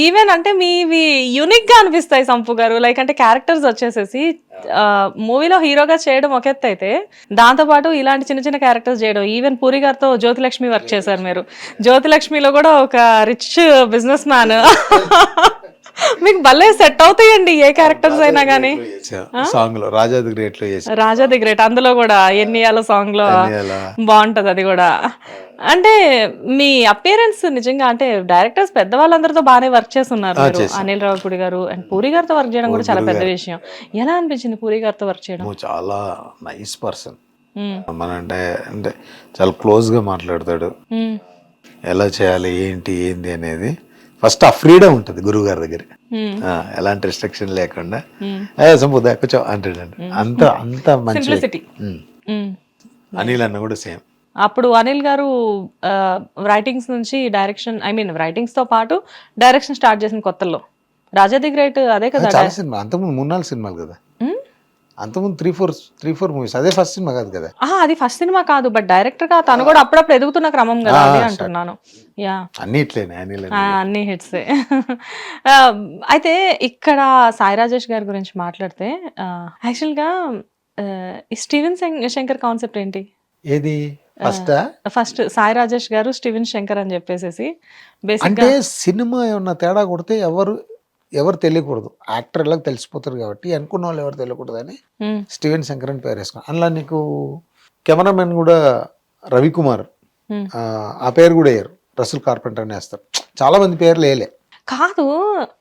Even అంటే మీవి unique గా అనిపిస్తాయి సంపు గారు. లైక్ అంటే క్యారెక్టర్స్ వచ్చేసేసి మూవీలో హీరోగా చేయడం ఒక ఎత్తు అయితే, దాంతో పాటు ఇలాంటి చిన్న చిన్న క్యారెక్టర్స్ చేయడం. ఈవెన్ పూరి గారితో జ్యోతిలక్ష్మి వర్క్ చేశారు మీరు. జ్యోతిలక్ష్మిలో కూడా ఒక రిచ్ బిజినెస్ మ్యాన్. మీకు భలే సెట్ అవుతాయండి ఏ క్యారెక్టర్స్ అయినా కానీ. సాంగ్ లో రాజా ది గ్రేట్ లో చేశాను. రాజా ది గ్రేట్, అందులో కూడా ఎన్నియాల సాంగ్ లో బాగుంటది అది కూడా. అంటే మీ అపియరెన్స్ నిజంగా అంటే డైరెక్టర్స్ పెద్దవాళ్ళందరితో బాగానే వర్క్ చేస్తున్నారు మీరు. అనిల్ రావిపూడి గారు అండ్ పూరి గారితో వర్క్ చేయడం కూడా చాలా పెద్ద విషయం. ఎలా అనిపించింది పూరి గారితో వర్క్ చేయడం? చాలా నైస్ పర్సన్. మన అంటే చాలా క్లోజ్ గా మాట్లాడతాడు. ఎలా చేయాలి ఏంటి అనేది ఫస్ట్ ఆ ఫ్రీడమ్ ఉంటుంది గురువు గారి దగ్గర. ఎలాంటి రిస్ట్రిక్షన్ లేకుండా సంపూర్ణ కొంచెం అంటాడండి. అంత మంచి. అనిల్ అన్న కూడా సేమ్. అప్పుడు అనిల్ గారు రైటింగ్స్ నుంచి డైరెక్షన్, ఐ మీన్ రైటింగ్స్ తో పాటు డైరెక్షన్ స్టార్ట్ చేసిన కొత్తల్లో రాజా ది గ్రేట్ అదే కదా. చాలా సినిమా అంతకుముందు 3-4 సినిమాలు కదా. అంతకుముందు 3-4 మూవీస్. అదే ఫస్ట్ సినిమా కాదు కదా. అది ఫస్ట్ సినిమా కాదు, బట్ డైరెక్టర్ గా తను కూడా అప్పుడప్పుడు ఎదుగుతున్న క్రమం కదా అది అంటున్నాను. యా, అన్ని హిట్స్. అయితే ఇక్కడ సాయి రాజేష్ గారి గురించి మాట్లాడితే, యాక్చువల్ గా స్టీవెన్ శంకర్ కాన్సెప్ట్ ఏంటి? ఏది ఫస్ట్ సాయి రాజేష్ గారు స్టీవెన్ శంకర్ అని చెప్పేసి అంటే సినిమా ఏమన్నా తేడా కొడితే ఎవరు తెలియకూడదు. యాక్టర్ ఎలా తెలిసిపోతారు కాబట్టి అనుకున్న వాళ్ళు ఎవరు తెలియకూడదు అని స్టీవెన్ శంకర్ అని పేరు వేసుకున్నాను. అందులో నీకు కెమెరామెన్ కూడా రవికుమార్, ఆ పేరు కూడా వేయరు, రసూల్ కార్పెంటర్ అని వేస్తారు. చాలా మంది పేర్లు వేయలే. కాదు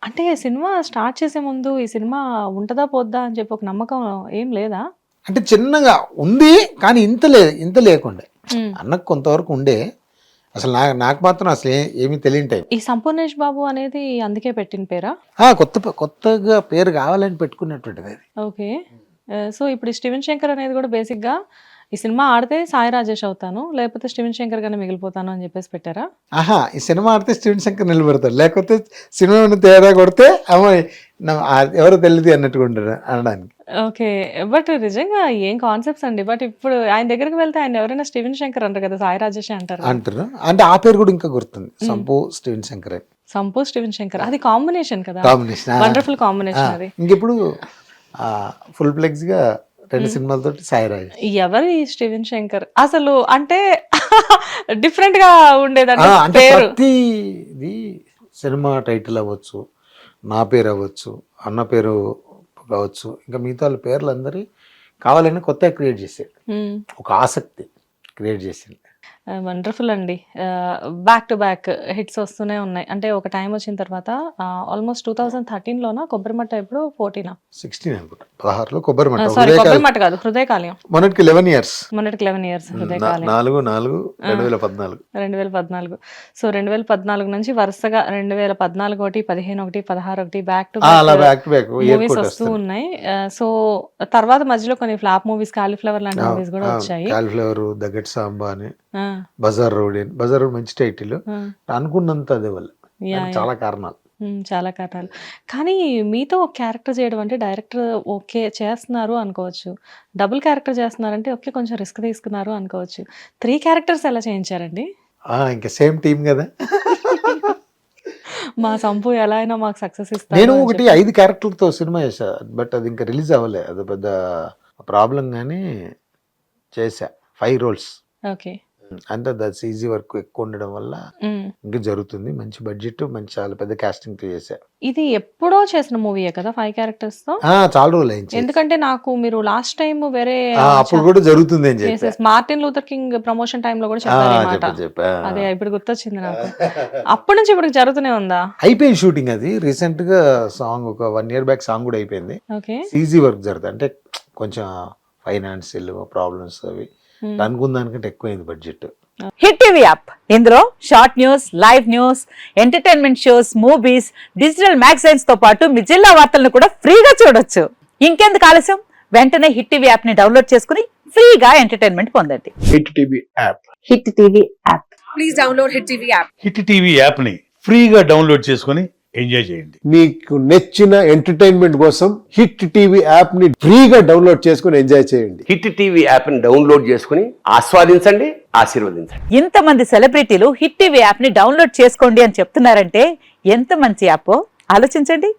అంటే సినిమా స్టార్ట్ చేసే ముందు ఈ సినిమా ఉంటదా పోద్దా అని చెప్పి ఒక నమ్మకం ఏం లేదా? అంటే చిన్నగా ఉంది కానీ ఇంత లేకుండే. అన్నకు కొంతవరకు ఉండే. అసలు నాకు మాత్రం అసలు ఏమీ తెలియంటాయి. ఈ సంపూర్ణేష్ బాబు అనేది అందుకే పెట్టిన పేరా? కొత్తగా పేరు కావాలని పెట్టుకున్నటువంటిది అది. ఓకే. సో ఇప్పుడు స్టీవెన్ శంకర్ అనేది కూడా బేసిక్ గా ఈ సినిమా ఆడితే సాయి రాజేష్ అవుతాను, లేకపోతే స్టీవెన్ శంకర్ గానే మిగిలిపోతాను అని చెప్పేసి పెట్టారా? ఈ సినిమా ఆడితే స్టీవెన్ శంకర్ నిలబెడతాడు, లేకపోతే సినిమా తేడా కొడితే ఎవరో తెలియదు అన్నట్టుగా ఉంటాడు అనడానికి. ఓకే, బట్ నిజంగా ఏం కాన్సెప్ట్స్ అండి. బట్ ఇప్పుడు ఆయన దగ్గరికి వెళ్తే ఆయన ఎవరైనా స్టీవెన్ శంకర్ అంటారు కదా, సాయి రాజేష్ అంటారు. అంటే ఆ పేరు కూడా ఇంకా గుర్తుంది, సంపు స్టీవెన్ శంకర్. సంపు స్టీవెన్ శంకర్, అది కాంబినేషన్ కదా, వండర్ఫుల్ కాంబినేషన్ అది. ఇంకెప్పుడు ఫుల్ ఫ్లెక్స్ గా 2 సినిమాలతో సాయి రాజేష్. ఎవరి స్టీవెన్ శంకర్ అసలు అంటే డిఫరెంట్ గా ఉండేదండి పేరు. ప్రతిది సినిమా టైటిల్ అవ్వచ్చు, నా పేరు అవ్వచ్చు, అన్న పేరు కావచ్చు, ఇంకా మిగతా వాళ్ళ పేర్లు అందరి కావాలని కొత్తగా క్రియేట్ చేసాడు. ఒక ఆసక్తి క్రియేట్ చేసింది. వండర్ఫుల్ అండి. బ్యాక్ టు బ్యాక్ హిట్స్ వస్తూనే ఉన్నాయి. అంటే ఒక టైం వచ్చిన తర్వాత ఆల్మోస్ట్ 2013లోనా కొబ్బరిమట్ట, ఇప్పుడు 14 అనుకుంటా, 16లో కొబ్బరిమట్ట. సారీ కొబ్బరిమట్ట కాదు, హృదయకాలయం. మొన్నటికి 11 ఇయర్స్ హృదయకాలయం. 2014. సో 2014 నుంచి వరుసగా 2014 ఒకటి, 15 ఒకటి, 16 ఒకటి బ్యాక్ టు బ్యాక్ మూవీస్ వస్తూ ఉన్నాయి. సో తర్వాత మధ్యలో కొన్ని ఫ్లాప్ మూవీస్, కాలీఫ్లవర్ లాంటి మూవీస్ కూడా వచ్చాయి. కాలీఫ్లవర్, దగ్గట్ సాంబా అని, బజార్ రోడ్ మంచి టైటిల్ అనుకున్నంత అదే వల్ల చాలా కారణాలు. కానీ మీతో ఒక క్యారెక్టర్ చేయడం అంటే డైరెక్టర్ ఓకే చేస్తున్నారు అనుకోవచ్చు, డబుల్ క్యారెక్టర్ చేస్తున్నారంటే ఓకే కొంచెం రిస్క్ తీసుకున్నారు అనుకోవచ్చు. 3 క్యారెక్టర్స్ ఎలా చేయించారండి? ఇంకా సేమ్ టీమ్ కదా. మా సంపు ఎలా అయినా మాకు సక్సెస్ ఇస్తారు. నేను ఒకటి 5 క్యారెక్టర్లతో సినిమా చేశా, బట్ అది ఇంకా రిలీజ్ అవ్వలే. అది పెద్ద ప్రాబ్లం కానీ చేశా 5 roles. ఓకే, అంటే దట్స్ ఈజీ వర్క్ ఎక్కువ ఉండడం వల్ల ఇంకా జరుగుతుంది. మంచి బడ్జెట్, మంచి చాలా పెద్ద కాస్టింగ్ తో చేశా. ఇది ఎప్పుడో చేసిన మూవీయే కదా 5 క్యారెక్టర్స్ తో? చాలా రోజులు అయింది. ఎందుకంటే నాకు మీరు లాస్ట్ టైం వేరే అప్పుడు కూడా జరుగుతుంది అని చెప్పి Martin Luther king promotion time లో కూడా చెప్పారు. అదే ఇప్పుడు గుర్తొచ్చింది నాకు. అప్పటి నుంచి ఇప్పుడు జరుగుతూనే ఉందా? అయిపోయింది షూటింగ్. అది రీసెంట్ గా సాంగ్ ఒక 1 year బ్యాక్ సాంగ్ కూడా అయిపోయింది. ఈజీ వర్క్ జరుగుతుంది. అంటే కొంచెం ఫైనాన్షియల్ ప్రాబ్లమ్స్ అవి అనుకున్న దానికంటే ఎక్కువైంది బడ్జెట్. హిట్ టీవీ యాప్, ఇందులో short news, live news, entertainment shows, movies, digital magazines తో పాటు మీ జిల్లా వార్తలను కూడా ఫ్రీగా చూడొచ్చు. ఇంకెందుకు ఆలస్యం, వెంటనే హిట్ టీవీ యాప్ ని డౌన్లోడ్ చేసుకుని ఫ్రీగా ఎంటర్టైన్మెంట్ పొందండి. Hit TV app, hit TV app, please download hit TV app. Hit TV app ని ఫ్రీగా డౌన్లోడ్ చేసుకుని ఎంజాయ్ చేయండి. మీకు నచ్చిన ఎంటర్టైన్మెంట్ కోసం హిట్ టీవీ యాప్ ని ఫ్రీగా డౌన్లోడ్ చేసుకుని ఎంజాయ్ చేయండి. హిట్ టీవీ యాప్ని డౌన్లోడ్ చేసుకుని ఆస్వాదించండి, ఆశీర్వదించండి. ఇంతమంది సెలబ్రిటీలు హిట్ టీవీ యాప్ ని డౌన్లోడ్ చేసుకోండి అని చెప్తున్నారంటే ఎంత మంచి యాప్ ఆలోచించండి.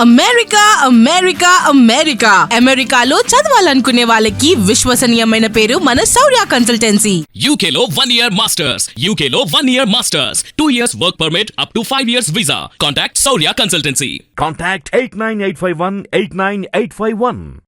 అమెరికా అమెరికా అమెరికా అమెరికాలో చదవాలనుకునే వాళ్ళకి విశ్వసనీయమైన పేరు మన శౌర్య కన్సల్టెన్సీ. UK లో 1 year masters. UK లో 1 year masters. 2 years work permit up to 5 years visa. Contact Saurya Consultancy. Contact 89851 89851.